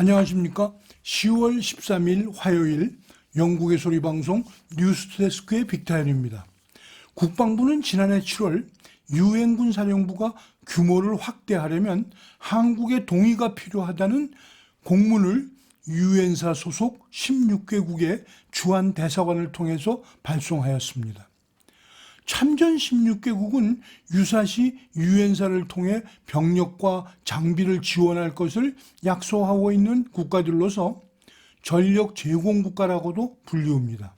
안녕하십니까. 10월 13일 화요일 영국의 소리방송 뉴스데스크의 빅타임입니다. 국방부는 지난해 7월 유엔군 사령부가 규모를 확대하려면 한국의 동의가 필요하다는 공문을 유엔사 소속 16개국의 주한 대사관을 통해서 발송하였습니다. 참전 16개국은 유사시 유엔사를 통해 병력과 장비를 지원할 것을 약속하고 있는 국가들로서 전력 제공국가라고도 불리웁니다.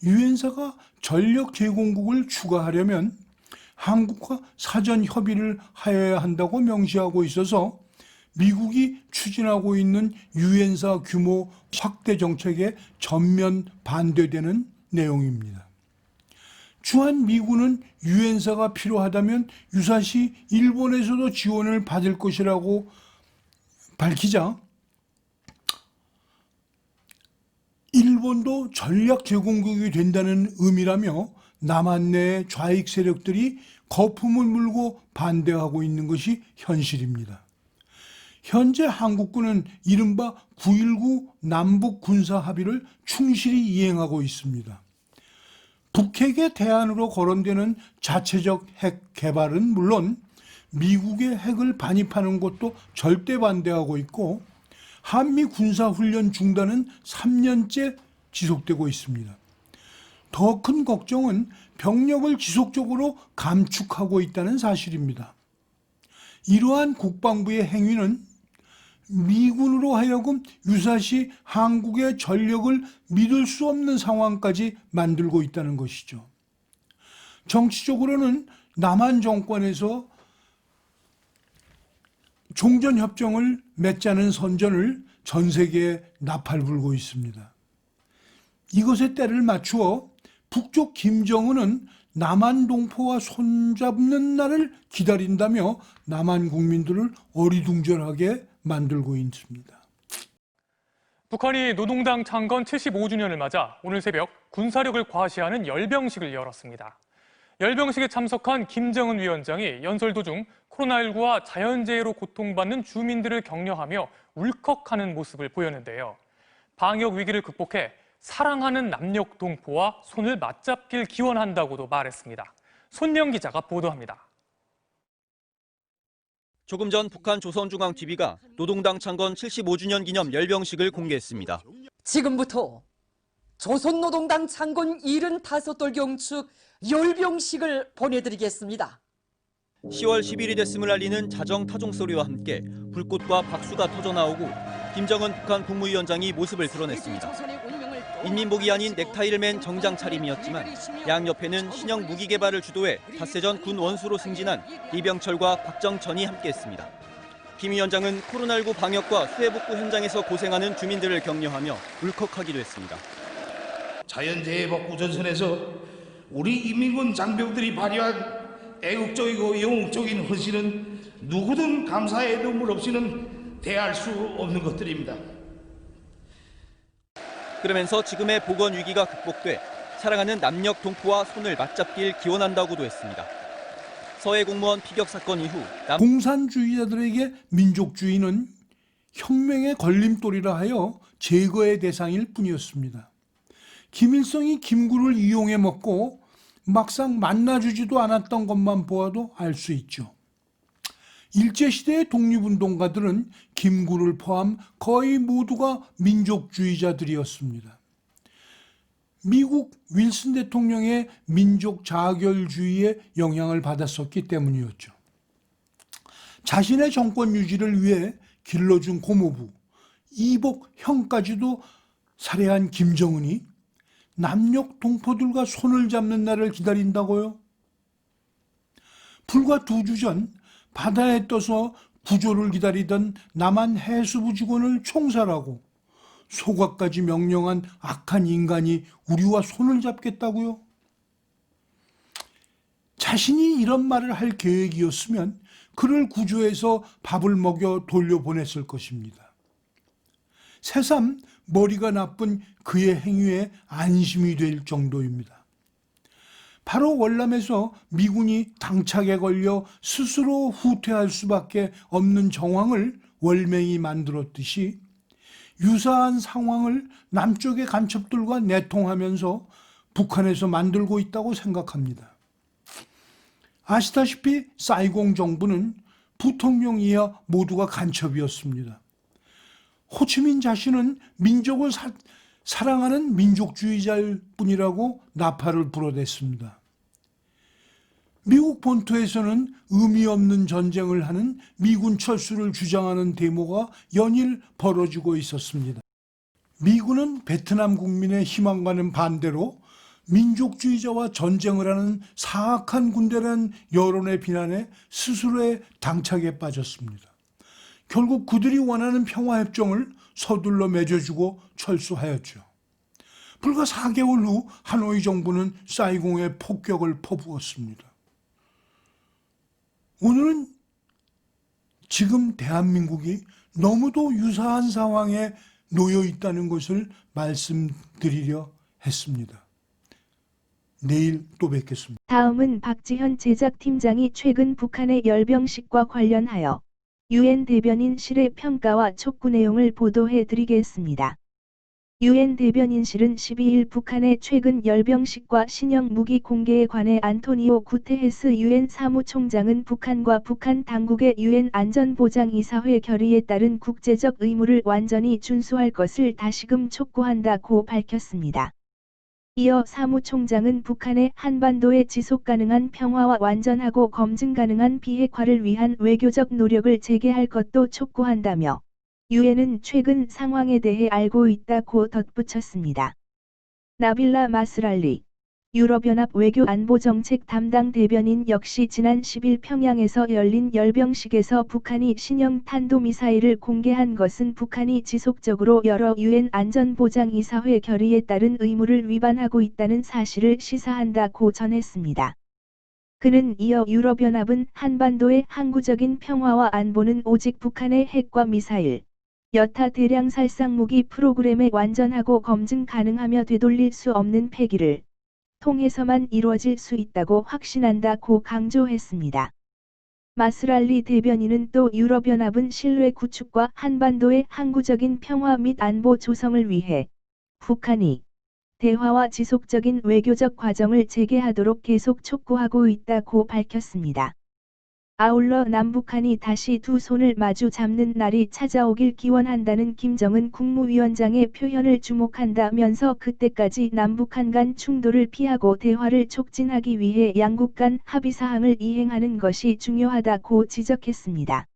유엔사가 전력 제공국을 추가하려면 한국과 사전 협의를 하여야 한다고 명시하고 있어서 미국이 추진하고 있는 유엔사 규모 확대 정책에 전면 반대되는 내용입니다. 주한 미군은 유엔사가 필요하다면 유사시 일본에서도 지원을 받을 것이라고 밝히자 일본도 전략 제공국이 된다는 의미라며 남한 내 좌익 세력들이 거품을 물고 반대하고 있는 것이 현실입니다. 현재 한국군은 이른바 9.19 남북 군사 합의를 충실히 이행하고 있습니다. 북핵의 대안으로 거론되는 자체적 핵 개발은 물론 미국의 핵을 반입하는 것도 절대 반대하고 있고 한미 군사훈련 중단은 3년째 지속되고 있습니다. 더 큰 걱정은 병력을 지속적으로 감축하고 있다는 사실입니다. 이러한 국방부의 행위는 미군으로 하여금 유사시 한국의 전력을 믿을 수 없는 상황까지 만들고 있다는 것이죠. 정치적으로는 남한 정권에서 종전협정을 맺자는 선전을 전 세계에 나팔불고 있습니다. 이것에 때를 맞추어 북쪽 김정은은 남한 동포와 손잡는 날을 기다린다며 남한 국민들을 어리둥절하게 만들고 있습니다. 북한이 노동당 창건 75주년을 맞아 오늘 새벽 군사력을 과시하는 열병식을 열었습니다. 열병식에 참석한 김정은 위원장이 연설 도중 코로나19와 자연재해로 고통받는 주민들을 격려하며 울컥하는 모습을 보였는데요. 방역 위기를 극복해 사랑하는 남녘 동포와 손을 맞잡길 기원한다고도 말했습니다. 손영 기자가 보도합니다. 조금 전 북한 조선중앙TV가 노동당 창건 75주년 기념 열병식을 공개했습니다. 지금부터 조선노동당 창건 75돌 경축 열병식을 보내드리겠습니다. 10월 10일이 됐음을 알리는 자정 타종 소리와 함께 불꽃과 박수가 터져나오고 김정은 북한 국무위원장이 모습을 드러냈습니다. 인민복이 아닌 넥타이를 맨 정장 차림이었지만 양옆에는 신형 무기 개발을 주도해 닷새전 군 원수로 승진한 이병철과 박정천이 함께했습니다. 김 위원장은 코로나19 방역과 수해복구 현장에서 고생하는 주민들을 격려하며 울컥하기도 했습니다. 자연재해 복구 전선에서 우리 인민군 장병들이 발휘한 애국적이고 영웅적인 헌신은 누구든 감사의 눈물 없이는 대할 수 없는 것들입니다. 그러면서 지금의 보건 위기가 극복돼 사랑하는 남녘 동포와 손을 맞잡길 기원한다고도 했습니다. 서해 공무원 피격 사건 이후 공산주의자들에게 민족주의는 혁명의 걸림돌이라 하여 제거의 대상일 뿐이었습니다. 김일성이 김구를 이용해 먹고 막상 만나주지도 않았던 것만 보아도 알 수 있죠. 일제시대의 독립운동가들은 김구를 포함 거의 모두가 민족주의자들이었습니다. 미국 윌슨 대통령의 민족 자결주의에 영향을 받았었기 때문이었죠. 자신의 정권 유지를 위해 길러준 고모부, 이복 형까지도 살해한 김정은이 남녘 동포들과 손을 잡는 날을 기다린다고요? 불과 2주 전 바다에 떠서 구조를 기다리던 남한 해수부 직원을 총살하고 소각까지 명령한 악한 인간이 우리와 손을 잡겠다고요? 자신이 이런 말을 할 계획이었으면 그를 구조해서 밥을 먹여 돌려보냈을 것입니다. 새삼 머리가 나쁜 그의 행위에 안심이 될 정도입니다. 바로 월남에서 미군이 당착에 걸려 스스로 후퇴할 수밖에 없는 정황을 월맹이 만들었듯이 유사한 상황을 남쪽의 간첩들과 내통하면서 북한에서 만들고 있다고 생각합니다. 아시다시피 사이공 정부는 부통령 이하 모두가 간첩이었습니다. 호치민 자신은 민족을 사랑하는 민족주의자일 뿐이라고 나팔을 불어댔습니다. 미국 본토에서는 의미 없는 전쟁을 하는 미군 철수를 주장하는 데모가 연일 벌어지고 있었습니다. 미군은 베트남 국민의 희망과는 반대로 민족주의자와 전쟁을 하는 사악한 군대라는 여론의 비난에 스스로의 당착에 빠졌습니다. 결국 그들이 원하는 평화협정을 서둘러 맺어주고 철수하였죠. 불과 4개월 후 하노이 정부는 사이공에 폭격을 퍼부었습니다. 오늘은 지금 대한민국이 너무도 유사한 상황에 놓여 있다는 것을 말씀드리려 했습니다. 내일 또 뵙겠습니다. 다음은 박지현 제작팀장이 최근 북한의 열병식과 관련하여 UN 대변인실의 평가와 촉구 내용을 보도해 드리겠습니다. UN 대변인실은 12일 북한의 최근 열병식과 신형 무기 공개에 관해 안토니오 구테레스 UN 사무총장은 북한과 북한 당국의 UN 안전보장이사회 결의에 따른 국제적 의무를 완전히 준수할 것을 다시금 촉구한다고 밝혔습니다. 이어 사무총장은 북한의 한반도의 지속가능한 평화와 완전하고 검증 가능한 비핵화를 위한 외교적 노력을 재개할 것도 촉구한다며 유엔은 최근 상황에 대해 알고 있다고 덧붙였습니다. 나빌라 마스랄리 유럽연합 외교안보정책 담당 대변인 역시 지난 10일 평양에서 열린 열병식에서 북한이 신형 탄도미사일을 공개한 것은 북한이 지속적으로 여러 유엔 안전보장이사회 결의에 따른 의무를 위반하고 있다는 사실을 시사한다고 전했습니다. 그는 이어 유럽연합은 한반도의 항구적인 평화와 안보는 오직 북한의 핵과 미사일, 여타 대량 살상무기 프로그램에 완전하고 검증 가능하며 되돌릴 수 없는 폐기를 통해서만 이루어질 수 있다고 확신한다고 강조했습니다. 마스랄리 대변인은 또 유럽연합은 신뢰 구축과 한반도의 항구적인 평화 및 안보 조성을 위해 북한이 대화와 지속적인 외교적 과정을 재개하도록 계속 촉구하고 있다고 밝혔습니다. 아울러 남북한이 다시 두 손을 마주 잡는 날이 찾아오길 기원한다는 김정은 국무위원장의 표현을 주목한다면서 그때까지 남북한 간 충돌을 피하고 대화를 촉진하기 위해 양국 간 합의사항을 이행하는 것이 중요하다고 지적했습니다.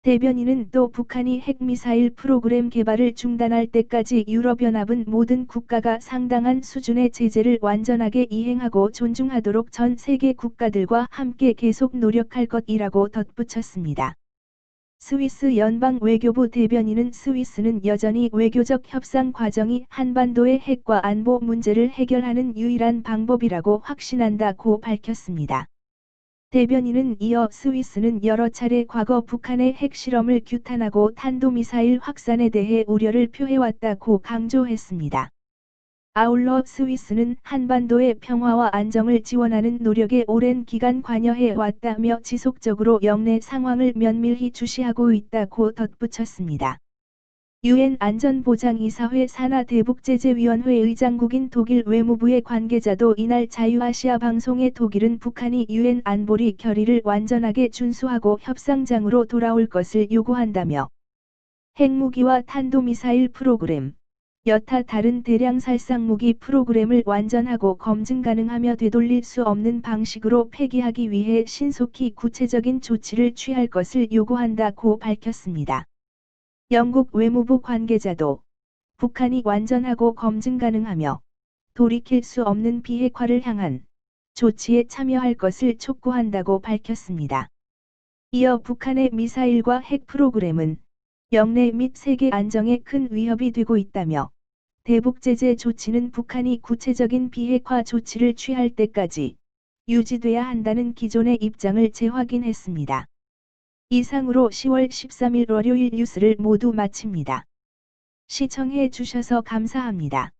대변인은 또 북한이 핵미사일 프로그램 개발을 중단할 때까지 유럽연합은 모든 국가가 상당한 수준의 제재를 완전하게 이행하고 존중하도록 전 세계 국가들과 함께 계속 노력할 것이라고 덧붙였습니다. 스위스 연방 외교부 대변인은 스위스는 여전히 외교적 협상 과정이 한반도의 핵과 안보 문제를 해결하는 유일한 방법이라고 확신한다고 밝혔습니다. 대변인은 이어 스위스는 여러 차례 과거 북한의 핵실험을 규탄하고 탄도미사일 확산에 대해 우려를 표해왔다고 강조했습니다. 아울러 스위스는 한반도의 평화와 안정을 지원하는 노력에 오랜 기간 관여해 왔다며 지속적으로 영내 상황을 면밀히 주시하고 있다고 덧붙였습니다. 유엔 안전보장이사회 산하대북제재위원회 의장국인 독일 외무부의 관계자도 이날 자유아시아 방송에 독일은 북한이 유엔 안보리 결의를 완전하게 준수하고 협상장으로 돌아올 것을 요구한다며 핵무기와 탄도미사일 프로그램, 여타 다른 대량 살상무기 프로그램을 완전하고 검증 가능하며 되돌릴 수 없는 방식으로 폐기하기 위해 신속히 구체적인 조치를 취할 것을 요구한다고 밝혔습니다. 영국 외무부 관계자도 북한이 완전하고 검증 가능하며 돌이킬 수 없는 비핵화를 향한 조치에 참여할 것을 촉구한다고 밝혔습니다. 이어 북한의 미사일과 핵 프로그램은 영내 및 세계 안정에 큰 위협이 되고 있다며 대북제재 조치는 북한이 구체적인 비핵화 조치를 취할 때까지 유지돼야 한다는 기존의 입장을 재확인했습니다. 이상으로 10월 13일 월요일 뉴스를 모두 마칩니다. 시청해 주셔서 감사합니다.